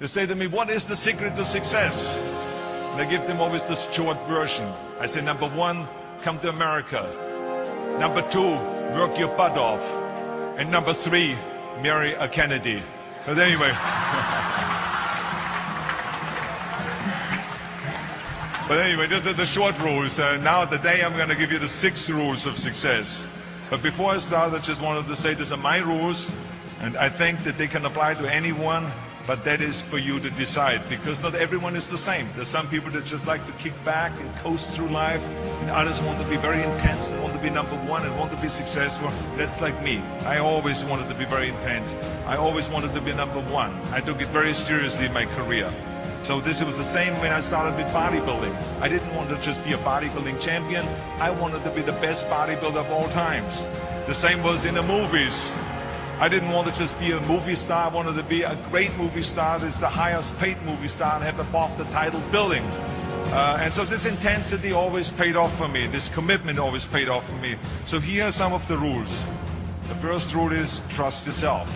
They say to me, what is the secret to success? And I give them always this short version. I say, number one, come to America. Number two, work your butt off. And number three, marry a Kennedy. But anyway. But anyway, these are the short rules. Now today I'm going to give you the 6 rules of success. But before I start, I just wanted to say these are my rules. And I think that they can apply to anyone. But that is for you to decide, because not everyone is the same. There's some people that just like to kick back and coast through life, and others want to be very intense and want to be number one and want to be successful. That's like me. I always wanted to be very intense. I always wanted to be number one. I took it very seriously in my career. So this was the same when I started with bodybuilding. I didn't want to just be a bodybuilding champion. I wanted to be the best bodybuilder of all times. The same was in the movies. I didn't want to just be a movie star. I wanted to be a great movie star. That's the highest paid movie star and have the BAFTA title building. And so this intensity always paid off for me. This commitment always paid off for me. So here are some of the rules. The first rule is trust yourself.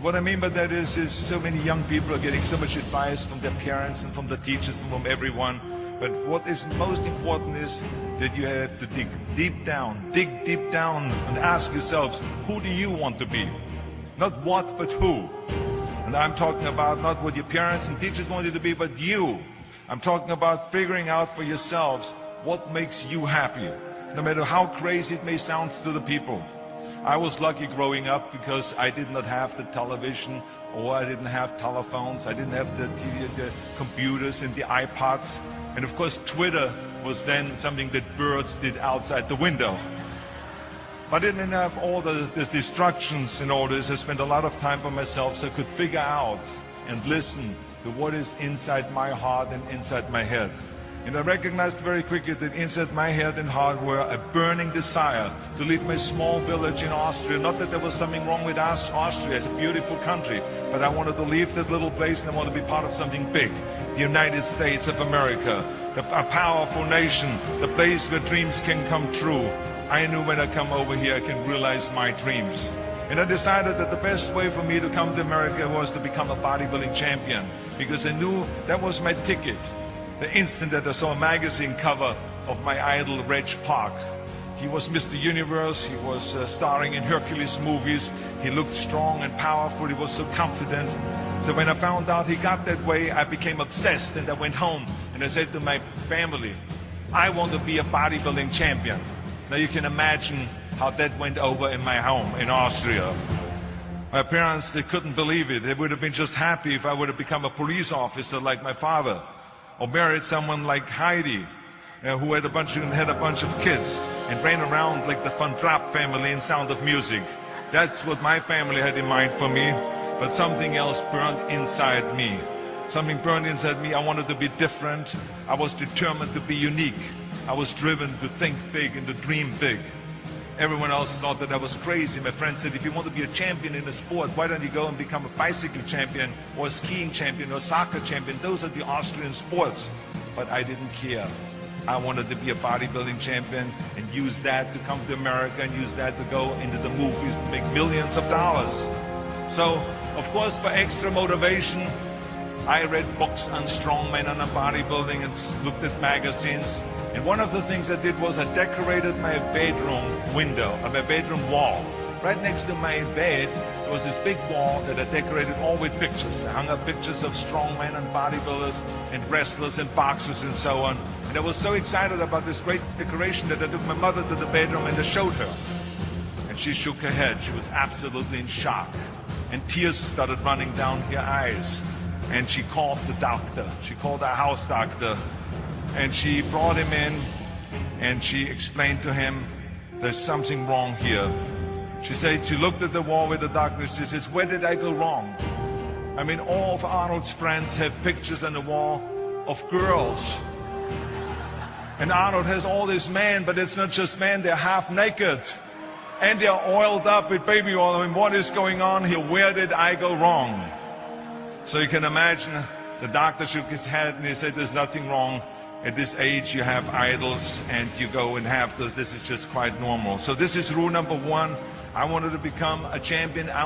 What I mean by that is so many young people are getting so much advice from their parents and from the teachers and from everyone. But what is most important is that you have to dig deep down and ask yourselves, who do you want to be? Not what, but who. And I'm talking about not what your parents and teachers want you to be, but you. I'm talking about figuring out for yourselves what makes you happy, no matter how crazy it may sound to the people. I was lucky growing up because I did not have the television, or I didn't have telephones, I didn't have the computers and the iPods. And of course, Twitter was then something that birds did outside the window. But I didn't have all the distractions and all this. I spent a lot of time by myself so I could figure out and listen to what is inside my heart and inside my head. And I recognized very quickly that inside my head and heart were a burning desire to leave my small village in Austria. Not that there was something wrong with us. Austria is a beautiful country, but I wanted to leave that little place and I wanted to be part of something big. The United States of America, a powerful nation, the place where dreams can come true. I knew when I come over here I can realize my dreams. And I decided that the best way for me to come to America was to become a bodybuilding champion, because I knew that was my ticket. The instant that I saw a magazine cover of my idol, Reg Park. He was Mr. Universe, he was starring in Hercules movies, he looked strong and powerful, he was so confident. So when I found out he got that way, I became obsessed and I went home and I said to my family, I want to be a bodybuilding champion. Now you can imagine how that went over in my home in Austria. My parents, they couldn't believe it. They would have been just happy if I would have become a police officer like my father, or married someone like Heidi, who had a bunch of kids and ran around like the Van Trapp family in Sound of Music. That's what my family had in mind for me, but something else burned inside me. Something burned inside me. I wanted to be different. I was determined to be unique. I was driven to think big and to dream big. Everyone else thought that I was crazy. My friend said, if you want to be a champion in a sport, why don't you go and become a bicycle champion or a skiing champion or a soccer champion? Those are the Austrian sports. But I didn't care. I wanted to be a bodybuilding champion and use that to come to America and use that to go into the movies and make millions of dollars. So, of course, for extra motivation, I read books on strongmen and on bodybuilding and looked at magazines. And one of the things I did was I decorated my bedroom window, my bedroom wall. Right next to my bed, there was this big wall that I decorated all with pictures. I hung up pictures of strongmen and bodybuilders and wrestlers and boxers and so on. And I was so excited about this great decoration that I took my mother to the bedroom and I showed her. And she shook her head. She was absolutely in shock. And tears started running down her eyes. And she called the doctor. She called our house doctor. And she brought him in and she explained to him, there's something wrong here. She said, she looked at the wall with the doctor. She says, where did I go wrong? I mean, all of Arnold's friends have pictures on the wall of girls. And Arnold has all these men, but it's not just men, they're half naked. And they're oiled up with baby oil. I mean, what is going on here? Where did I go wrong? So you can imagine the doctor shook his head and he said, there's nothing wrong. At this age, you have idols and you go and have those. This is just quite normal. So this is rule number one. I wanted to become a champion. I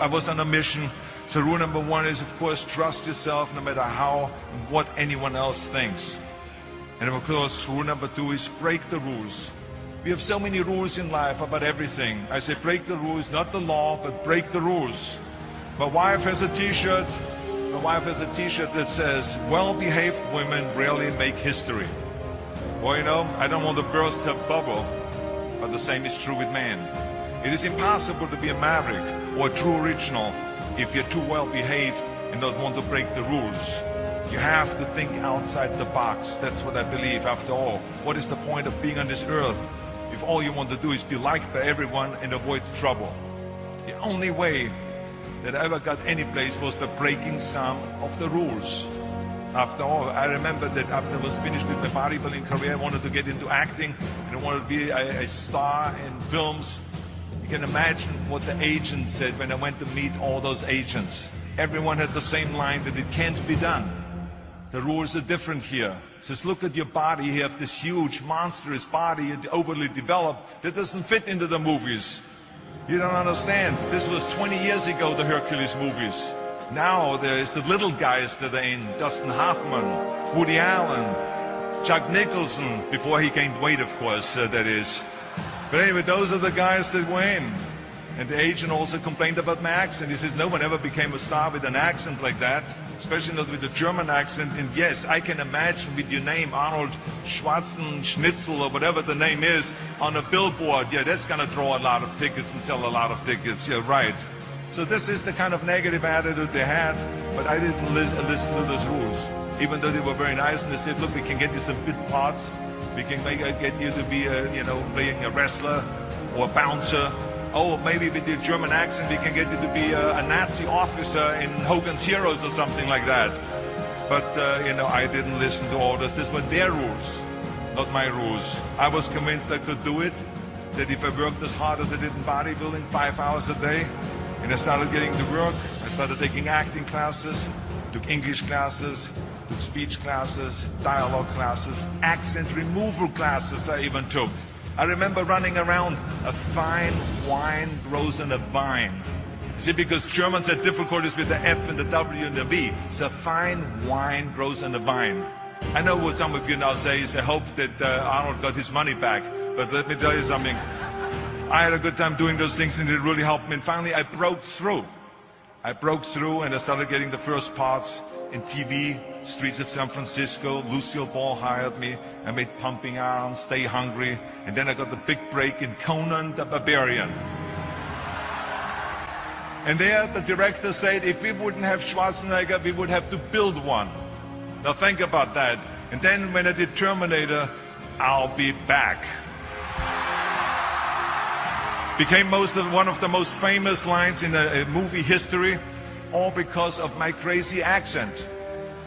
was on a mission So rule number one is, of course, trust yourself no matter how and what anyone else thinks. And of course, rule number two is break the rules. We have so many rules in life about everything. I say break the rules, not the law, but break the rules. My wife has a t-shirt. My wife has a t-shirt that says, well-behaved women rarely make history. Well, you know, I don't want to burst her bubble, but the same is true with men. It is impossible to be a maverick or a true original if you're too well-behaved and don't want to break the rules. You have to think outside the box. That's what I believe. After all, what is the point of being on this earth if all you want to do is be liked by everyone and avoid trouble? The only way that I ever got any place was by breaking some of the rules. After all, I remember that after I was finished with my bodybuilding career, I wanted to get into acting and I wanted to be a star in films. You can imagine what the agent said when I went to meet all those agents. Everyone had the same line that it can't be done. The rules are different here. It says, look at your body. You have this huge, monstrous body, overly developed, that doesn't fit into the movies. You don't understand. This was 20 years ago, the Hercules movies. Now there's the little guys that are in, Dustin Hoffman, Woody Allen, Jack Nicholson, before he gained weight, of course, that is. But anyway, those are the guys that were in. And the agent also complained about my accent. He says, no one ever became a star with an accent like that, especially not with a German accent. And yes, I can imagine with your name, Arnold Schwarzenegger, or whatever the name is, on a billboard. Yeah, that's going to draw a lot of tickets and sell a lot of tickets. Yeah, right. So this is the kind of negative attitude they had, but I didn't listen to those rules. Even though they were very nice and they said, look, we can get you some bit parts. We can get you to be, playing a wrestler or a bouncer. Oh, maybe with your German accent, we can get you to be a Nazi officer in Hogan's Heroes or something like that. But, I didn't listen to orders. These were their rules, not my rules. I was convinced I could do it, that if I worked as hard as I did in bodybuilding, 5 hours a day, and I started getting to work, I started taking acting classes, took English classes, took speech classes, dialogue classes, accent removal classes I even took. I remember running around, a fine wine grows in a vine. See, because Germans had difficulties with the F and the W and the V. So fine wine grows in a vine. I know what some of you now say is, I hope that Arnold got his money back. But let me tell you something. I had a good time doing those things and it really helped me. And finally I broke through. And I started getting the first parts in TV, Streets of San Francisco. Lucille Ball hired me. I made Pumping Iron, Stay Hungry. And then I got the big break in Conan the Barbarian. And there the director said, if we wouldn't have Schwarzenegger, we would have to build one. Now think about that. And then when I did Terminator, I'll be back. Became one of the most famous lines in a movie history, all because of my crazy accent.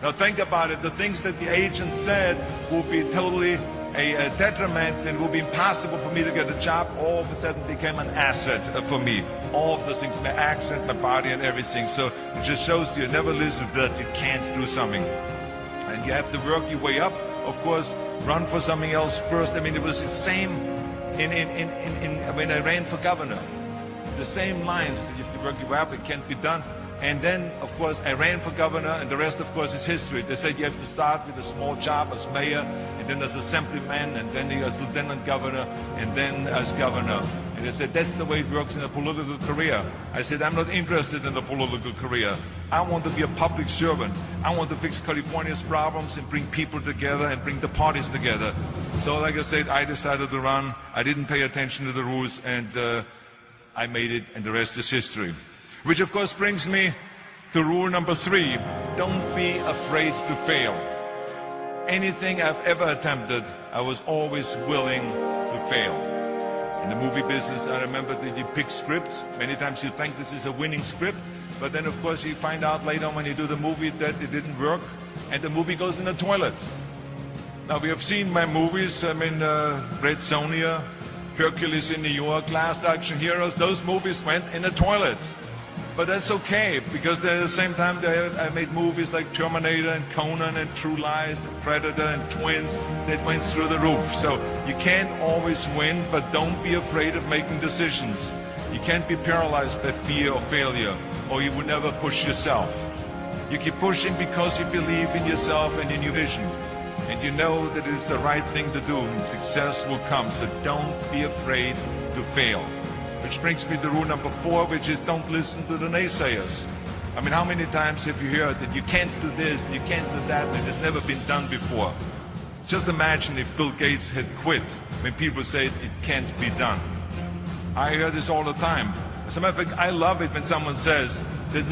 Now think about it, the things that the agent said will be totally a detriment and will be impossible for me to get a job, all of a sudden became an asset for me. All of those things, my accent, my body and everything. So it just shows you never listen that you can't do something. And you have to work your way up, of course, run for something else first. I mean, it was the same when I ran for governor. The same lines, you have to work your way up, it can't be done. And then, of course, I ran for governor, and the rest, of course, is history. They said you have to start with a small job as mayor, and then as assemblyman, and then as lieutenant governor, and then as governor. And they said, that's the way it works in a political career. I said, I'm not interested in a political career. I want to be a public servant. I want to fix California's problems and bring people together and bring the parties together. So, like I said, I decided to run. I didn't pay attention to the rules, and I made it, and the rest is history. Which of course brings me to rule number 3. Don't be afraid to fail. Anything I've ever attempted, I was always willing to fail. In the movie business, I remember that you pick scripts. Many times you think this is a winning script, but then of course you find out later when you do the movie that it didn't work, and the movie goes in the toilet. Now we have seen my movies, Red Sonja, Hercules in New York, Last Action Heroes, those movies went in the toilet. But that's okay, because at the same time I made movies like Terminator and Conan and True Lies and Predator and Twins that went through the roof. So you can't always win, but don't be afraid of making decisions. You can't be paralyzed by fear or failure, or you would never push yourself. You keep pushing because you believe in yourself and in your vision. And you know that it's the right thing to do, and success will come. So don't be afraid to fail. Which brings me to rule number 4, which is don't listen to the naysayers. I mean, how many times have you heard that you can't do this, and you can't do that, and it's never been done before? Just imagine if Bill Gates had quit when people say it can't be done. I hear this all the time. As a matter of fact, I love it when someone says that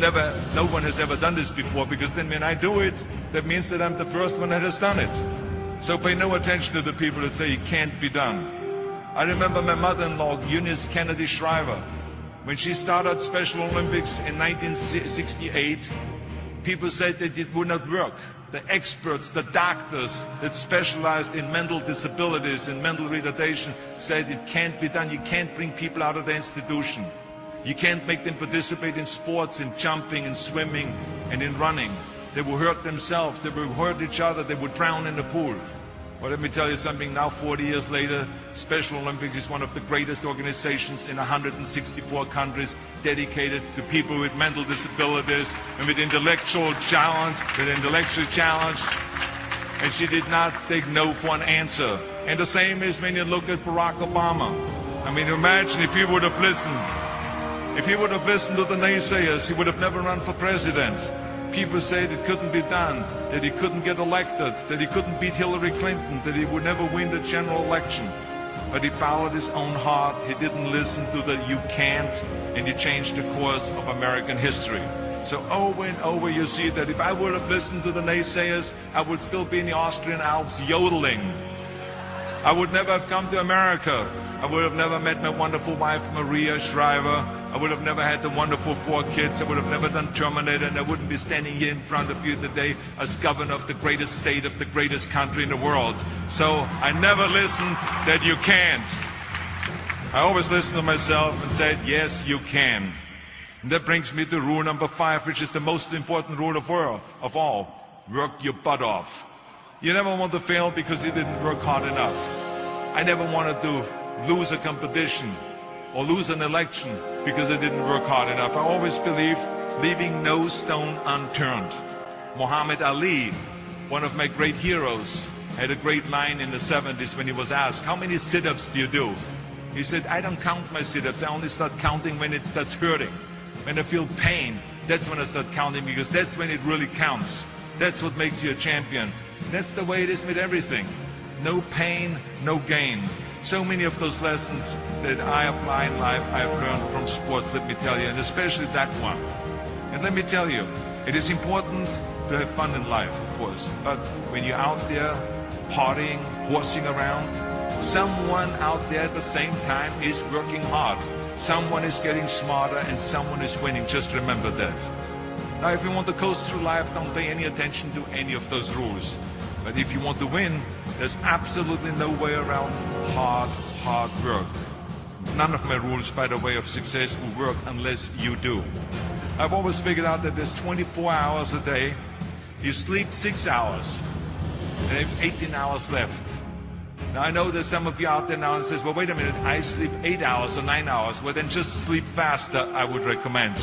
no one has ever done this before, because then when I do it, that means that I'm the first one that has done it. So pay no attention to the people that say it can't be done. I remember my mother-in-law, Eunice Kennedy Shriver. When she started Special Olympics in 1968, people said that it would not work. The experts, the doctors that specialized in mental disabilities and mental retardation said it can't be done. You can't bring people out of the institution. You can't make them participate in sports, in jumping, in swimming, and in running. They will hurt themselves. They will hurt each other. They will drown in the pool. Well, let me tell you something. Now, 40 years later, Special Olympics is one of the greatest organizations in 164 countries dedicated to people with mental disabilities and with intellectual challenge. And she did not take no for an answer. And the same is when you look at Barack Obama. I mean, imagine if he would have listened. If he would have listened to the naysayers, he would have never run for president. People said it couldn't be done, that he couldn't get elected, that he couldn't beat Hillary Clinton, that he would never win the general election. But he followed his own heart. He didn't listen to the "you can't," and he changed the course of American history. So over and over you see that if I would have listened to the naysayers, I would still be in the Austrian Alps yodeling. I would never have come to America. I would have never met my wonderful wife, Maria Shriver. I would have never had the wonderful 4 kids. I would have never done Terminator, and I wouldn't be standing here in front of you today as governor of the greatest state of the greatest country in the world. So I never listened that you can't. I always listened to myself and said, yes, you can. And that brings me to rule number 5, which is the most important rule of all. Work your butt off. You never want to fail because you didn't work hard enough. I never wanted to lose a competition or lose an election because I didn't work hard enough. I always believed leaving no stone unturned. Muhammad Ali, one of my great heroes, had a great line in the 70s when he was asked, how many sit-ups do you do? He said, I don't count my sit-ups. I only start counting when it starts hurting. When I feel pain, that's when I start counting, because that's when it really counts. That's what makes you a champion. That's the way it is with everything. No pain, no gain. So many of those lessons that I apply in life, I've learned from sports, let me tell you, and especially that one. And let me tell you, it is important to have fun in life, of course, but when you're out there partying, horsing around, someone out there at the same time is working hard. Someone is getting smarter and someone is winning. Just remember that. Now, if you want to coast through life, don't pay any attention to any of those rules. But if you want to win, there's absolutely no way around hard work. None of my rules, by the way, of success will work unless you do. I've always figured out that there's 24 hours a day. You sleep 6 hours, and you have 18 hours left. Now, I know there's some of you out there now and says, well, wait a minute, I sleep 8 hours or 9 hours. Well, then just sleep faster, I would recommend.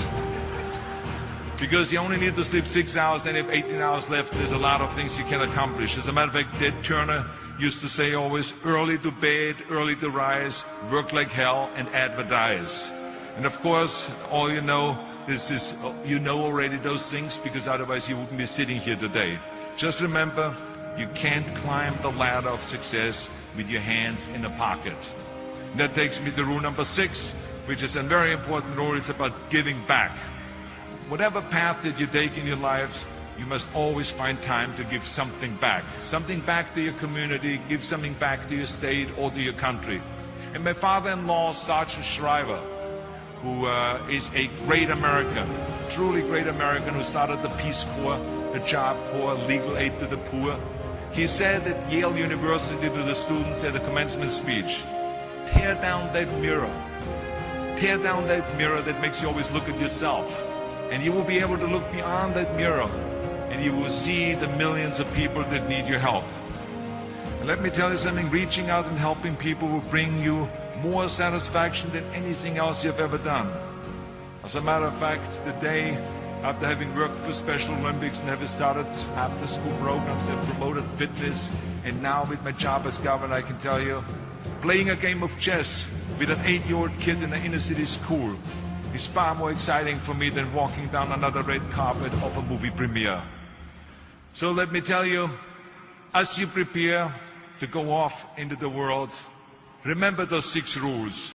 Because you only need to sleep 6 hours, then you have 18 hours left. There's a lot of things you can accomplish. As a matter of fact, Ted Turner used to say always, early to bed, early to rise, work like hell, and advertise. And of course, all you know, you know already those things, because otherwise you wouldn't be sitting here today. Just remember, you can't climb the ladder of success with your hands in a pocket. And that takes me to rule number 6, which is a very important rule. It's about giving back. Whatever path that you take in your lives, you must always find time to give something back. Something back to your community, give something back to your state or to your country. And my father-in-law, Sergeant Shriver, who is a great American, truly great American, who started the Peace Corps, the Job Corps, legal aid to the poor. He said at Yale University to the students at a commencement speech, tear down that mirror. Tear down that mirror that makes you always look at yourself. And you will be able to look beyond that mirror, and you will see the millions of people that need your help. And let me tell you something, reaching out and helping people will bring you more satisfaction than anything else you've ever done. As a matter of fact, the day after having worked for Special Olympics and having started after-school programs that promoted fitness, and now with my job as governor, I can tell you, playing a game of chess with an 8-year-old kid in an inner-city school is far more exciting for me than walking down another red carpet of a movie premiere. So let me tell you, as you prepare to go off into the world, remember those 6 rules.